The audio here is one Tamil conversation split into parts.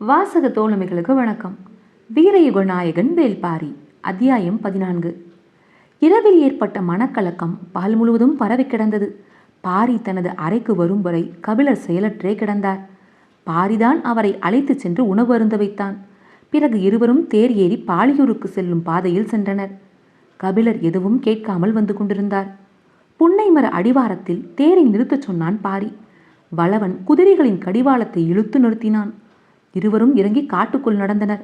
வாசக தோழமைகளுக்கு வணக்கம். வீரயுக நாயகன் வேள்பாரி. அத்தியாயம் 14. இரவில் ஏற்பட்ட மனக்கலக்கம் பகல் முழுவதும் பரவி கிடந்தது. பாரி தனது அறைக்கு வரும் வரை கபிலர் செயலற்றே கிடந்தார். பாரிதான் அவரை அழைத்து சென்று உணவு அருந்த வைத்தான். பிறகு இருவரும் தேர் ஏறி பாலியூருக்கு செல்லும் பாதையில் சென்றனர். கபிலர் எதுவும் கேட்காமல் வந்து கொண்டிருந்தார். புன்னை மர அடிவாரத்தில் தேரை நிறுத்தச் சொன்னான் பாரி. வளவன் குதிரைகளின் கடிவாளத்தை இழுத்து நிறுத்தினான். இருவரும் இறங்கி காட்டுக்குள் நடந்தனர்.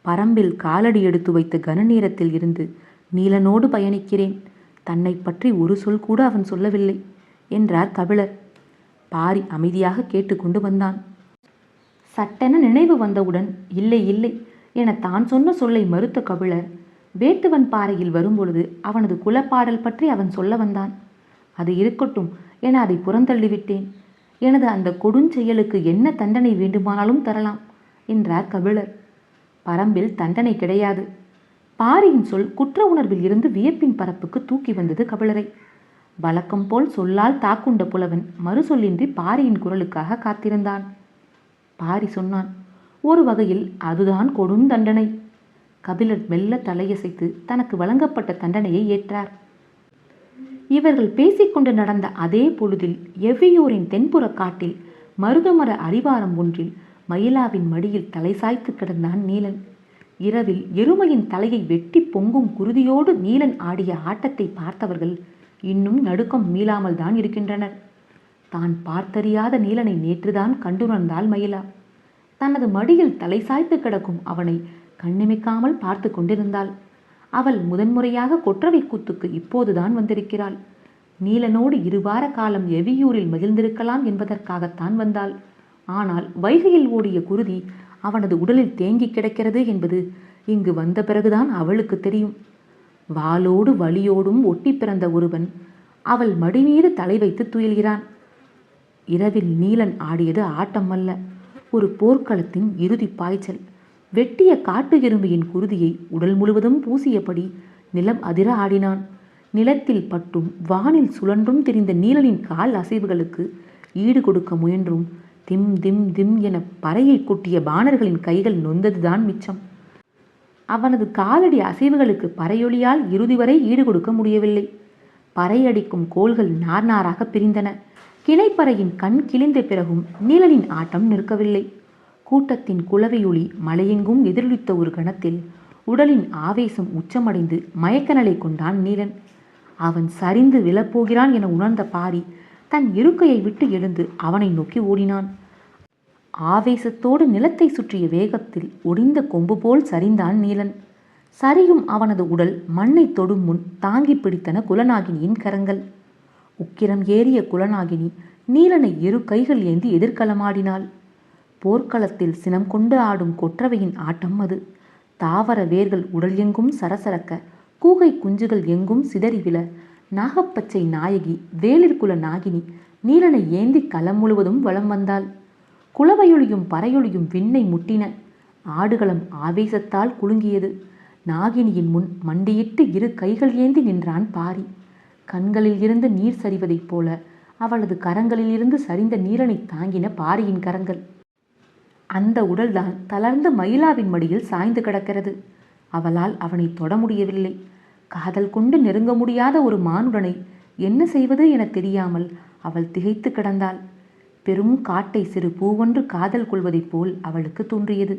பரம்பில் காலடி எடுத்து வைத்த கன நேரத்தில் இருந்து நீலனோடு பயணிக்கிறேன். தன்னை பற்றி ஒரு சொல் கூட அவன் சொல்லவில்லை என்றார் கபிலர். பாரி அமைதியாக கேட்டுக்கொண்டு வந்தான். சட்டென நினைவு வந்தவுடன் இல்லை இல்லை என தான் சொன்ன சொல்லை மறுத்த கபிலர் வேட்டுவன் பாறையில் வரும்பொழுது அவனது குலப்பாடல் பற்றி அவன் சொல்ல வந்தான். அது இருக்கட்டும் என அதை புறந்தள்ளிவிட்டேன். எனது அந்த கொடுஞ்செயலுக்கு என்ன தண்டனை வேண்டுமானாலும் தரலாம் என்றார் கபிலர். பரம்பில் தண்டனை கிடையாது. பாரியின் சொல் குற்ற உணர்வில் இருந்து வியப்பின் பரப்புக்கு தூக்கி வந்தது கபிலரை. வழக்கம் போல் சொல்லால் தாக்குண்ட புலவன் மறுசொல்லின்றி பாரியின் குரலுக்காக காத்திருந்தான். பாரி சொன்னான், ஒரு வகையில் அதுதான் கொடுந்தண்டனை. கபிலர் மெல்ல தலையசைத்து தனக்கு வழங்கப்பட்ட தண்டனையை ஏற்றார். இவர்கள் பேசிக்கொண்டு நடந்த அதே பொழுதில் எவ்வியூரின் தென்புற காட்டில் மருதமர அடிவாரம் ஒன்றில் மயிலாவின் மடியில் தலை சாய்த்து கிடந்தான் நீலன். இரவில் எருமையின் தலையை வெட்டி பொங்கும் குருதியோடு நீலன் ஆடிய ஆட்டத்தை பார்த்தவர்கள் இன்னும் நடுக்கம் மீளாமல் தான் இருக்கின்றனர். தான் பார்த்தறியாத நீலனை நேற்றுதான் கண்டுணர்ந்தாள் மயிலா. தனது மடியில் தலை சாய்த்து கிடக்கும் அவனை கண்ணிமைக்காமல் பார்த்து கொண்டிருந்தாள். அவள் முதன்முறையாக கொற்றவை கூத்துக்கு இப்போதுதான் வந்திருக்கிறாள். நீலனோடு இருவார காலம் எவியூரில் மகிழ்ந்திருக்கலாம் என்பதற்காகத்தான் வந்தாள். ஆனால் வைகையில் ஓடிய குருதி அவனது உடலில் தேங்கி கிடக்கிறது என்பது இங்கு வந்த பிறகுதான் அவளுக்கு தெரியும். வாளோடு வலியோடும் ஒட்டி பிறந்த ஒருவன் அவள் மடிமீது தலை வைத்து துயில்கிறான். இரவில் நீலன் ஆடியது ஆட்டம் அல்ல, ஒரு போர்க்களத்தின் இறுதி பாய்ச்சல். வெட்டிய காட்டு எறும்பியின் குருதியை உடல் முழுவதும் பூசியபடி நிலம் அதிர ஆடினான். நிலத்தில் பட்டும் வானில் சுழன்றும் திரிந்த நீலனின் கால் அசைவுகளுக்கு ஈடு கொடுக்க முயன்றும் திம் திம் திம் என பறையை கொட்டிய பாணர்களின் கைகள் நொந்ததுதான் மிச்சம். அவனது காலடி அசைவுகளுக்கு பறையொலியால் இறுதி வரை ஈடு கொடுக்க முடியவில்லை. பறையடிக்கும் கோள்கள் நார் நாராக பிரிந்தன. கிளைப்பறையின் கண் கிழிந்த பிறகும் நீலனின் ஆட்டம் நிற்கவில்லை. கூட்டத்தின் குளவையொளி மலையெங்கும் எதிரொலித்த ஒரு கணத்தில் உடலின் ஆவேசம் உச்சமடைந்து மயக்க நிலை கொண்டான் நீலன். அவன் சரிந்து விழப்போகிறான் என உணர்ந்த பாரி தன் இருக்கையை விட்டு எழுந்து அவனை நோக்கி ஓடினான். ஆவேசத்தோடு நிலத்தை சுற்றிய வேகத்தில் ஒடிந்த கொம்பு போல் சரிந்தான் நீலன். சரியும் அவனது உடல் மண்ணை தொடும் முன் தாங்கி பிடித்தன குலநாகினியின் கரங்கள். உக்கிரம் ஏறிய குலநாகினி நீலனை இரு கைகள் ஏந்தி எதிர்களமாடினாள். போர்க்களத்தில் சினம் கொண்டு ஆடும் கொற்றவையின் ஆட்டம் அது. தாவர வேர்கள் உடல் எங்கும் சரசரக்க, கூகை குஞ்சுகள் எங்கும் சிதறி விழ, நாகப்பச்சை நாயகி வேளிர்குல நாகினி நீலனை ஏந்தி களம் முழுவதும் வலம் வந்தாள். குளவையொலியும் பறையொலியும் விண்ணை முட்டின. ஆடுகளம் ஆவேசத்தால் குலுங்கியது. நாகினியின் முன் மண்டியிட்டு இரு கைகள் ஏந்தி நின்றான் பாரி. கண்களில் இருந்து நீர் சரிவதைப் போல அவளது கரங்களில் இருந்து சரிந்த நீலனை தாங்கின பாரியின் கரங்கள். அந்த உடல்தான் தளர்ந்த மயிலாவின் மடியில் சாய்ந்து கிடக்கிறது. அவளால் அவனை தொட முடியவில்லை. காதல் கொண்டு நெருங்க முடியாத ஒரு மானுடனை என்ன செய்வது என தெரியாமல் அவள் திகைத்து கிடந்தாள். பெரும் காட்டை சிறு பூவொன்று காதல் கொள்வதைப் போல் அவளுக்கு தோன்றியது.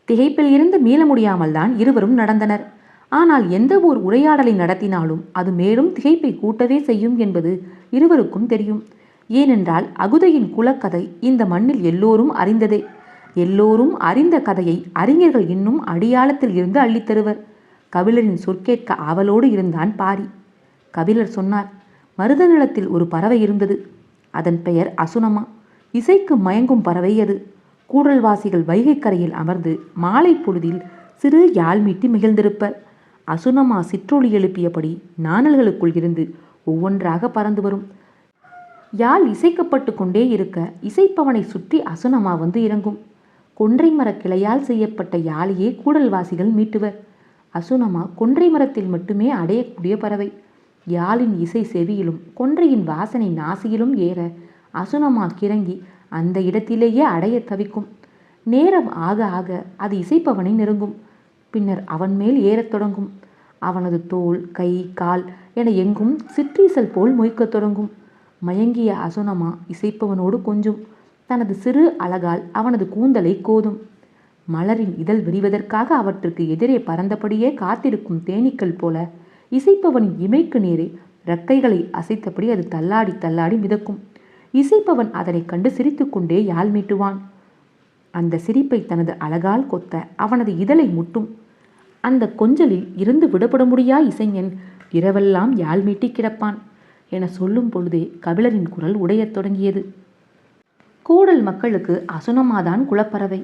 திகைப்பில் இருந்து மீள முடியாமல் தான் இருவரும் நடந்தனர். ஆனால் எந்த ஓர் உரையாடலை நடத்தினாலும் அது மேலும் திகைப்பை கூட்டவே செய்யும் என்பது இருவருக்கும் தெரியும். ஏனென்றால் அகுதையின் குலக்கதை இந்த மண்ணில் எல்லோரும் அறிந்ததே. எல்லோரும் அறிந்த கதையை அறிஞர்கள் இன்னும் அடியாளத்தில் இருந்து அள்ளித்தருவர். கபிலரின் சொற்கேட்க ஆவலோடு இருந்தான் பாரி. கபிலர் சொன்னார், மருத நிலத்தில் ஒரு பறவை இருந்தது. அதன் பெயர் அசுனமா. இசைக்கு மயங்கும் பறவை அது. கூடல்வாசிகள் வைகை கரையில் அமர்ந்து மாலை பொழுதில் சிறு யாழ் மீட்டி மகிழ்ந்திருப்பர். அசுனமா சிற்றொலி எழுப்பியபடி நாணல்களுக்குள் இருந்து ஒவ்வொன்றாக பறந்து வரும். யாழ் இசைக்கப்பட்டு கொண்டே இருக்க இசைப்பவனை சுற்றி அசுனமா வந்து இறங்கும். கொன்றை மர கிளையால் செய்யப்பட்ட யாழையே கூடல்வாசிகள் மீட்டுவர். அசுனமா கொன்றை மரத்தில் மட்டுமே அடையக்கூடிய பறவை. யாழின் இசை செவியிலும் கொன்றையின் வாசனை நாசியிலும் ஏற அசுனமா கிறங்கி அந்த இடத்திலேயே அடைய தவிக்கும். நேரம் ஆக ஆக அது இசைப்பவனை நெருங்கும். பின்னர் அவன் மேல் ஏறத் தொடங்கும். அவனது தோள், கை, கால் என எங்கும் சிற்றீசல் போல் மொய்க்கத் தொடங்கும். மயங்கிய அசுனமா இசைப்பவனோடு கொஞ்சும். தனது சிறு அழகால் அவனது கூந்தலை கோதும். மலரின் இதழ் விரிவதற்காக அவற்றுக்கு எதிரே பறந்தபடியே காத்திருக்கும் தேனீக்கள் போல இசைப்பவனின் இமைக்கு நேரே இறக்கைகளை அசைத்தபடி அது தள்ளாடி தள்ளாடி மிதக்கும். இசைப்பவன் அதனை கண்டு சிரித்துக்கொண்டே யாழ் மீட்டுவான். அந்த சிரிப்பை தனது அழகால் கொத்த அவனது இதழை முட்டும். அந்த கொஞ்சலில் இருந்து விடுபட முடியா இசைஞன் இரவெல்லாம் யாழ் மீட்டி கிடப்பான் என சொல்லும் பொழுதே கபிலரின் குரல் உடையத் தொடங்கியது. கூடல் மக்களுக்கு அசுனமாதான் குலப்பறவை.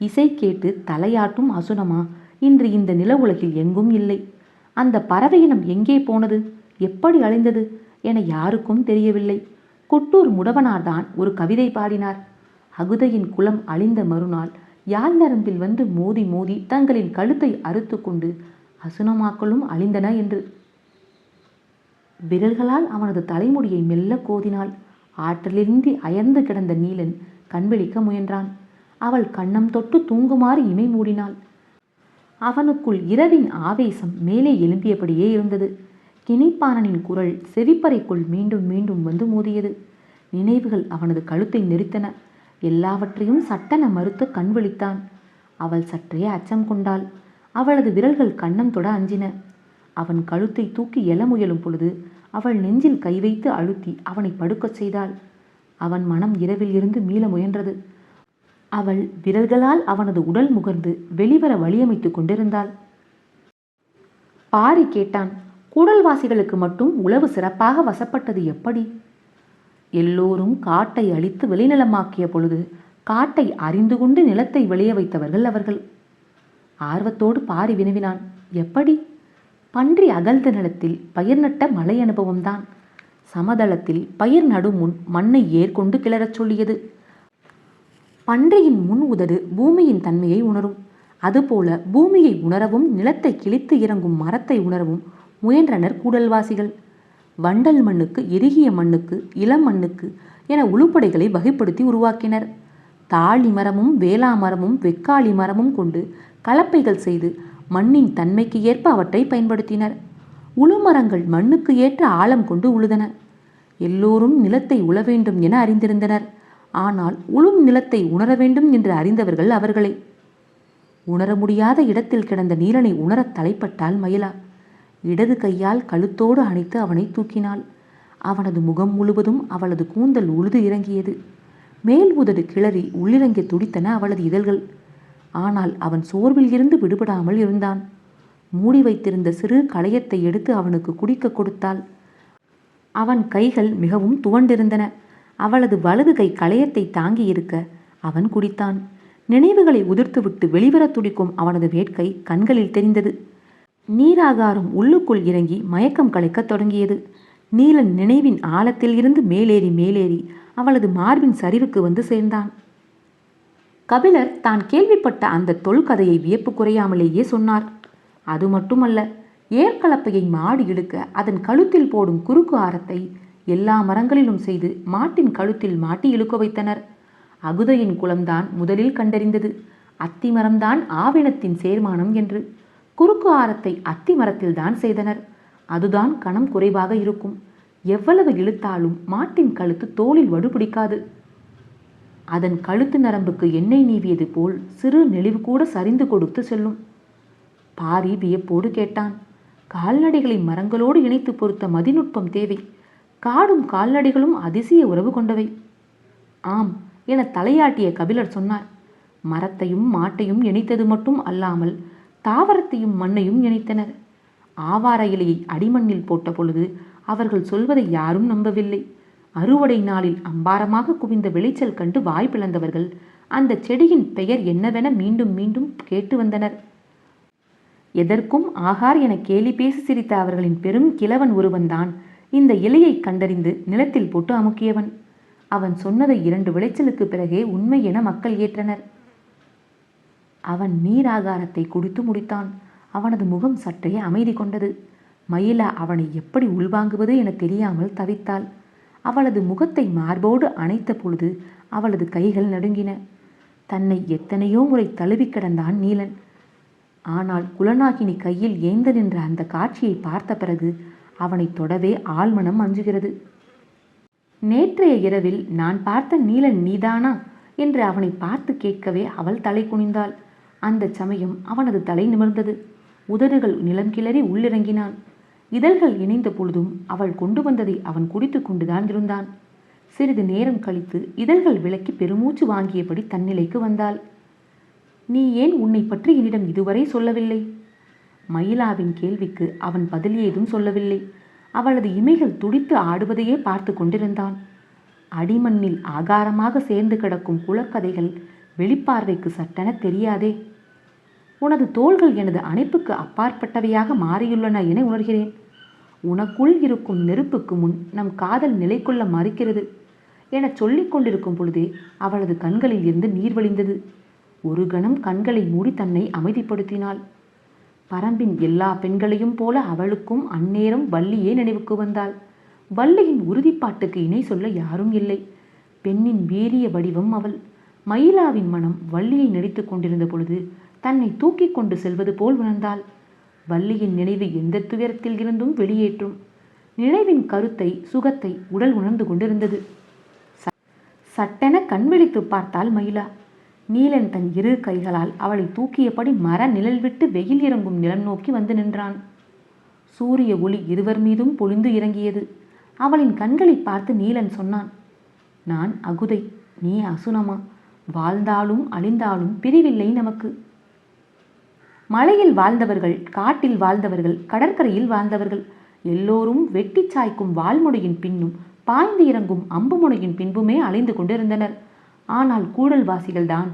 இசை கேட்டு தலையாட்டும் அசுனமா இன்று இந்த நில உலகில் எங்கும் இல்லை. அந்த பறவையினம் எங்கே போனது, எப்படி அழிந்தது என யாருக்கும் தெரியவில்லை. குட்டூர் முடவனார்தான் ஒரு கவிதை பாடினார். அகுதையின் குலம் அழிந்த மறுநாள் யாழ் நரம்பில் வந்து மோதி மோதி தங்களின் கழுத்தை அறுத்து கொண்டு அசுனமாக்களும் அழிந்தன என்று. விரல்களால் அவனது தலைமுடியை மெல்ல கோதினாள். ஆற்றலின்றி அயர்ந்து கிடந்த நீலன் கண்விழிக்க முயன்றான். அவள் கன்னம் தொட்டு தூங்குமாறு இமை மூடினாள். அவனுக்குள் இரவின் ஆவேசம் மேலே எழும்பியபடியே இருந்தது. கிணிப்பானனின் குரல் செவிப்பறைக்குள் மீண்டும் மீண்டும் வந்து மோதியது. நினைவுகள் அவனது கழுத்தை நெரித்தன. எல்லாவற்றையும் சட்டென மறுத்து கண் விழித்தான். அவள் சற்றே அச்சம் கொண்டாள். அவளது விரல்கள் கன்னம் தொட அஞ்சின. அவன் கழுத்தை தூக்கி எழ முயலும் பொழுது அவள் நெஞ்சில் கை வைத்து அழுத்தி அவனை படுக்கச் செய்தாள். அவன் மனம் இரவில் இருந்து மீள முயன்றது. அவள் விரல்களால் அவனது உடல் முகர்ந்து வெளிவர வழியமைத்து கொண்டிருந்தாள். பாரி கேட்டான், கூடல்வாசிகளுக்கு மட்டும் உளவு சிறப்பாக வசப்பட்டது எப்படி? எல்லோரும் காட்டை அழித்து விளைநிலமாக்கிய பொழுது காட்டை அறிந்து கொண்டு நிலத்தை விளைய வைத்தவர்கள் அவர்கள். ஆர்வத்தோடு பாரி வினவினான், எப்படி? பன்றி அகழ்ந்த நிலத்தில் பயிர் நட்ட மலை அனுபவம்தான். சமதளத்தில் பயிர் நடும் முன் மண்ணை ஏற்கொண்டு கிளறச் சொல்லியது. பன்றியின் முன் உதடு பூமியின் தன்மையை உணரும். அதுபோல பூமியை உணரவும் நிலத்தை கிழித்து இறங்கும் மரத்தை உணரவும் முயன்றனர் கூடல்வாசிகள். வண்டல் மண்ணுக்கு, இறுகிய மண்ணுக்கு, இளம் மண்ணுக்கு என உளுப்படைகளை வகைப்படுத்தி உருவாக்கினர். தாழி மரமும் வேளா மரமும் வெக்காளி மரமும் கொண்டு கலப்பைகள் செய்து மண்ணின் தன்மைக்கு ஏற்ப அவற்றை பயன்படுத்தினர். உளுமரங்கள் மண்ணுக்கு ஏற்ற ஆழம் கொண்டு உழுதன. எல்லோரும் நிலத்தை உழ வேண்டும் என அறிந்திருந்தனர். ஆனால் உழும் நிலத்தை உணர வேண்டும் என்று அறிந்தவர்கள் அவர்களே. உணர முடியாத இடத்தில் கிடந்த நீலனை உணரத் தலைப்பட்டாள் மயிலா. இடது கையால் கழுத்தோடு அணைத்து அவனை தூக்கினாள். அவனது முகம் முழுவதும் அவளது கூந்தல் உழுது இறங்கியது. மேல் உதடு கிளறி உள்ளிறங்கி துடித்தன அவளது இதழ்கள். ஆனால் அவன் சோர்வில் இருந்து விடுபடாமல் இருந்தான். மூடி வைத்திருந்த சிறு களையத்தை எடுத்து அவனுக்கு குடிக்க கொடுத்தாள். அவன் கைகள் மிகவும் துவண்டிருந்தன. அவளது வலது கை களையத்தை தாங்கி இருக்க அவன் குடித்தான். நினைவுகளை உதிர்த்துவிட்டு வெளிவர துடிக்கும் அவனது வேட்கை கண்களில் தெரிந்தது. நீராகாரம் உள்ளுக்குள் இறங்கி மயக்கம் கலைக்கத் தொடங்கியது. நீலன் நினைவின் ஆழத்தில் இருந்து மேலேறி மேலேறி அவளது மார்பின் சரிவுக்கு வந்து சேர்ந்தான். கபிலர் தான் கேள்விப்பட்ட அந்த தொல்கதையை வியப்பு குறையாமலேயே சொன்னார். அது மட்டுமல்ல, ஏற்கலப்பையை மாடி இழுக்க அதன் கழுத்தில் போடும் குறுக்கு ஆரத்தை எல்லா மரங்களிலும் செய்து மாட்டின் கழுத்தில் மாட்டி இழுக்க வைத்தனர். அகுதையின் குலம்தான் முதலில் கண்டறிந்தது அத்தி மரம்தான் ஆவினத்தின் சேர்மானம் என்று. குறுக்கு ஆரத்தை அத்தி மரத்தில்தான் செய்தனர். அதுதான் கணம் குறைவாக இருக்கும். எவ்வளவு இழுத்தாலும் மாட்டின் கழுத்து தோளில் வடுபிடிக்காது. அதன் கழுத்து நரம்புக்கு எண்ணெய் நீவியது போல் சிறு நெளிவு கூட சரிந்து கொடுத்து செல்லும். பாரி வியப்போடு கேட்டான், கால்நடைகளை மரங்களோடு இணைத்து பொறுத்த மதிநுட்பம் தேவை. காடும் கால்நடைகளும் அதிசய உறவு கொண்டவை. ஆம் என தலையாட்டிய கபிலர் சொன்னார். மரத்தையும் மாட்டையும் இணைத்தது மட்டும் அல்லாமல் தாவரத்தையும் மண்ணையும் இணைத்தனர். ஆவார இலையை அடிமண்ணில் போட்ட பொழுது அவர்கள் சொல்வதை யாரும் நம்பவில்லை. அறுவடை நாளில் அம்பாரமாக குவிந்த விளைச்சல் கண்டு வாய் பிளந்தவர்கள் அந்த செடியின் பெயர் என்னவென மீண்டும் மீண்டும் கேட்டு வந்தனர். எதற்கும் ஆகார் என கேலி பேசி சிரித்த அவர்களின் பெரும் கிழவன் ஒருவன்தான் இந்த இலையை கண்டறிந்து நிலத்தில் போட்டு அமுக்கியவன். அவன் சொன்னதை 2 விளைச்சலுக்கு பிறகே உண்மை என மக்கள் ஏற்றனர். அவன் நீராகாரத்தை குடித்து முடித்தான். அவனது முகம் சற்றே அமைதி கொண்டது. மயிலா அவனை எப்படி உள்வாங்குவது என தெரியாமல் தவித்தாள். அவளது முகத்தை மார்போடு அணைத்த பொழுது அவளது கைகள் நடுங்கின. தன்னை எத்தனையோ முறை தழுவி கிடந்தான் நீலன். ஆனால் குலநாகினி கையில் ஏந்த நின்ற அந்த காட்சியை பார்த்த பிறகு அவனை தொடவே ஆழ்மனம் அஞ்சுகிறது. நேற்றைய இரவில் நான் பார்த்த நீலன் நீதானா என்று அவனை பார்த்து கேட்கவே அவள் தலை குனிந்தாள். அந்த சமயம் அவனது தலை நிமிர்ந்தது. உதடுகள் நிலம் கிளறி உள்ளிறங்கினான். இதழ்கள் இணைந்த பொழுதும் அவள் கொண்டு வந்ததை அவன் குடித்து கொண்டுதான் இருந்தான். சிறிது நேரம் கழித்து இதழ்கள் விலக்கி பெருமூச்சு வாங்கியபடி தன்னிலைக்கு வந்தாள். நீ ஏன் உன்னை பற்றி என்னிடம் இதுவரை சொல்லவில்லை? மயிலாவின் கேள்விக்கு அவன் பதில் ஏதும் சொல்லவில்லை. அவளது இமைகள் துடித்து ஆடுவதையே பார்த்து கொண்டிருந்தான். அடிமண்ணில் ஆகாரமாக சேர்ந்து கிடக்கும் குலக்கதைகள் வெளிப்பார்வைக்கு சட்டென தெரியாதே. உனது தோள்கள் எனது அணைப்புக்கு அப்பாற்பட்டவையாக மாறியுள்ளன என உணர்கிறேன். உனக்குள் இருக்கும் நெருப்புக்கு முன் நம் காதல் நிலை கொள்ள மறுக்கிறது என சொல்லிக் கொண்டிருக்கும் பொழுதே அவளது கண்களில் இருந்து நீர் வழிந்தது. ஒரு கணம் கண்களை மூடி தன்னை அமைதிப்படுத்தினாள். பரம்பின் எல்லா பெண்களையும் போல அவளுக்கும் அந்நேரம் வள்ளியே நினைவுக்கு வந்தாள். வள்ளியின் உறுதிப்பாட்டுக்கு இணை சொல்ல யாரும் இல்லை. பெண்ணின் வீரிய வடிவம் அவள். மயிலாவின் மனம் வள்ளியை நடித்து கொண்டிருந்த பொழுது தன்னை தூக்கி கொண்டு செல்வது போல் உணர்ந்தாள். வள்ளியின் நினைவு எந்த துயரத்தில் இருந்தும் வெளியேற்றும். நினைவின் கருத்தை சுகத்தை உடல் உணர்ந்து கொண்டிருந்தது. சட்டென கண் விழித்து பார்த்தாள் மயிலா. நீலன் தன் இரு கைகளால் அவளை தூக்கியபடி மர நிழல் விட்டு வெயில் இறங்கும் நிலம் நோக்கி வந்து நின்றான். சூரிய ஒளி இருவர் மீதும் பொழிந்து இறங்கியது. அவளின் கண்களை பார்த்து நீலன் சொன்னான், நான் அகுதை, நீ அசுனமா. வாழ்ந்தாலும் அழிந்தாலும் பிரிவில்லை நமக்கு. மலையில் வாழ்ந்தவர்கள், காட்டில் வாழ்ந்தவர்கள், கடற்கரையில் வாழ்ந்தவர்கள் எல்லோரும் வெட்டி சாய்க்கும் வால்முனையின் பின்னும் பாய்ந்து இறங்கும் அம்பு முனையின் பின்புமே அலைந்து கொண்டிருந்தனர். ஆனால் கூடல்வாசிகள்தான்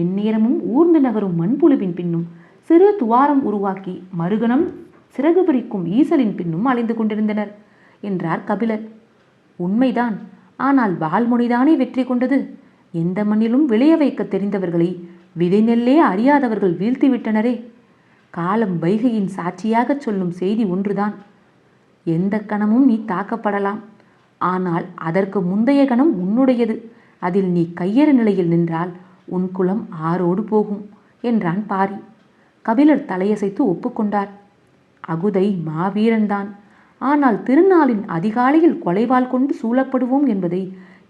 எந்நேரமும் ஊர்ந்து நகரும் மண்புழுவின் பின்னும் சிறு துவாரம் உருவாக்கி மறுகணம் சிறகு பிரிக்கும் ஈசலின் பின்னும் அலைந்து கொண்டிருந்தனர் என்றார் கபிலர். உண்மைதான். ஆனால் வால்முனைதானே வெற்றி கொண்டது. எந்த மண்ணிலும் விளைய வைக்க தெரிந்தவர்களை விதை நெல்லே அறியாதவர்கள் வீழ்த்திவிட்டனரே. காலம் வைகையின் சாட்சியாக சொல்லும் செய்தி ஒன்றுதான். எந்த கணமும் நீ தாக்கப்படலாம். ஆனால் அதற்கு முந்தைய கணம் உன்னுடையது. அதில் நீ கையறு நிலையில் நின்றால் உன் குலம் ஆரோடு போகும் என்றான் பாரி. கபிலர் தலையசைத்து ஒப்புக்கொண்டார். அகுதை மாவீரன்தான். ஆனால் திருநாளின் அதிகாலையில் கொலைவாள் கொண்டு சூழப்படுவோம் என்பதை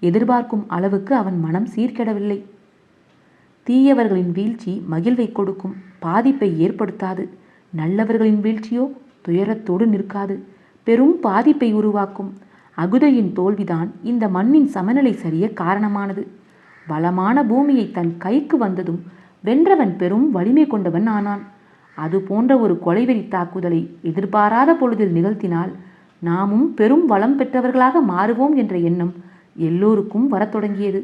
எதிர்பார்க்கும் அளவுக்கு அவன் மனம் சீர்கெடவில்லை. தீயவர்களின் வீழ்ச்சி மகிழ்வை கொடுக்கும், பாதிப்பை ஏற்படுத்தாது. நல்லவர்களின் வீழ்ச்சியோ துயரத்தோடு நிற்காது, பெரும் பாதிப்பை உருவாக்கும். அகுதையின் தோல்விதான் இந்த மண்ணின் சமநிலை சரிய காரணமானது. வளமான பூமியை தன் கைக்கு வந்ததும் வென்றவன் பெரும் வலிமை கொண்டவன் ஆனான். அது போன்ற ஒரு கொலைவெறி தாக்குதலை எதிர்பாராத பொழுதில் நிகழ்த்தினால் நாமும் பெரும் வளம் பெற்றவர்களாக மாறுவோம் என்ற எண்ணம் எல்லோருக்கும் வரத் தொடங்கியது.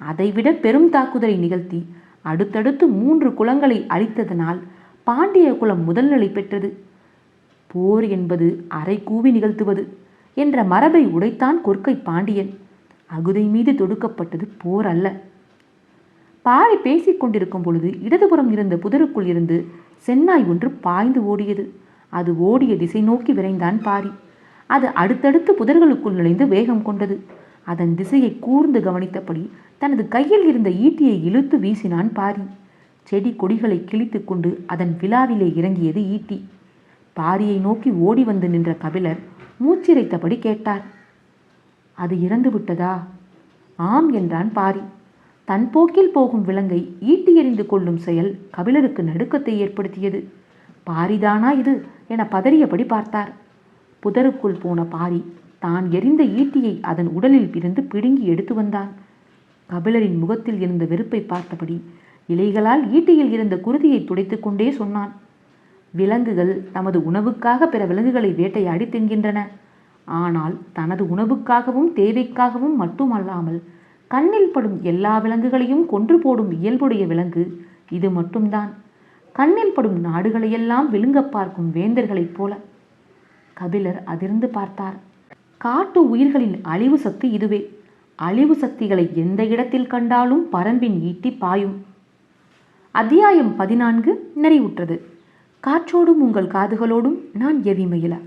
அதைவிட பெரும் தாக்குதலை நிகழ்த்தி அடுத்தடுத்து 3 குலங்களை அழித்ததனால் பாண்டிய குலம் முதல்நிலை பெற்றது. போர் என்பது அரை கூவி நிகழ்த்துவது என்ற மரபை உடைத்தான் கொற்கை பாண்டியன். அகுதை மீது தொடுக்கப்பட்டது போர் அல்ல. பாரி பேசிக் கொண்டிருக்கும் பொழுது இடதுபுறம் இருந்த புதருக்குள் இருந்து சென்னாய் ஒன்று பாய்ந்து ஓடியது. அது ஓடிய திசை நோக்கி விரைந்தான் பாரி. அது அடுத்தடுத்து புதர்களுக்குள் நுழைந்து வேகம் கொண்டது. அதன் திசையை கூர்ந்து கவனித்தபடி தனது கையில் இருந்த ஈட்டியை இழுத்து வீசினான் பாரி. செடி கொடிகளை கிழித்து கொண்டு அதன் விழாவிலே இறங்கியது ஈட்டி. பாரியை நோக்கி ஓடி வந்து நின்ற கபிலர் மூச்சிரைத்தபடி கேட்டார், அது இறந்து விட்டதா? ஆம் என்றான் பாரி. தன் போக்கில் போகும் விலங்கை ஈட்டி எறிந்து கொள்ளும் செயல் கபிலருக்கு நடுக்கத்தை ஏற்படுத்தியது. பாரிதானா இது என பதறியபடி பார்த்தார். புதருக்குள் போன பாரி தான் எறிந்த ஈட்டியை அதன் உடலில் இருந்து பிடுங்கி எடுத்து வந்தான். கபிலரின் முகத்தில் இருந்த வெறுப்பை பார்த்தபடி இலைகளால் ஈட்டியில் இருந்த குருதியை துடைத்து கொண்டே சொன்னான், விலங்குகள் தமது உணவுக்காக பிற விலங்குகளை வேட்டையாடி தின்கின்றன. ஆனால் தனது உணவுக்காகவும் தேவைக்காகவும் மட்டுமல்லாமல் கண்ணில் படும் எல்லா விலங்குகளையும் கொன்று போடும் இயல்புடைய விலங்கு இது மட்டும்தான். கண்ணில் படும் நாடுகளையெல்லாம் விழுங்க பார்க்கும் வேந்தர்களைப் போல. கபிலர் அதிர்ந்து பார்த்தார். காட்டு உயிர்களின் அழிவு சக்தி இதுவே. அழிவு சக்திகளை எந்த இடத்தில் கண்டாலும் பரம்பின் ஈட்டி பாயும். அத்தியாயம் 14 நிறைவுற்றது. காற்றோடும் உங்கள் காதுகளோடும் நான் எவி மயிலா.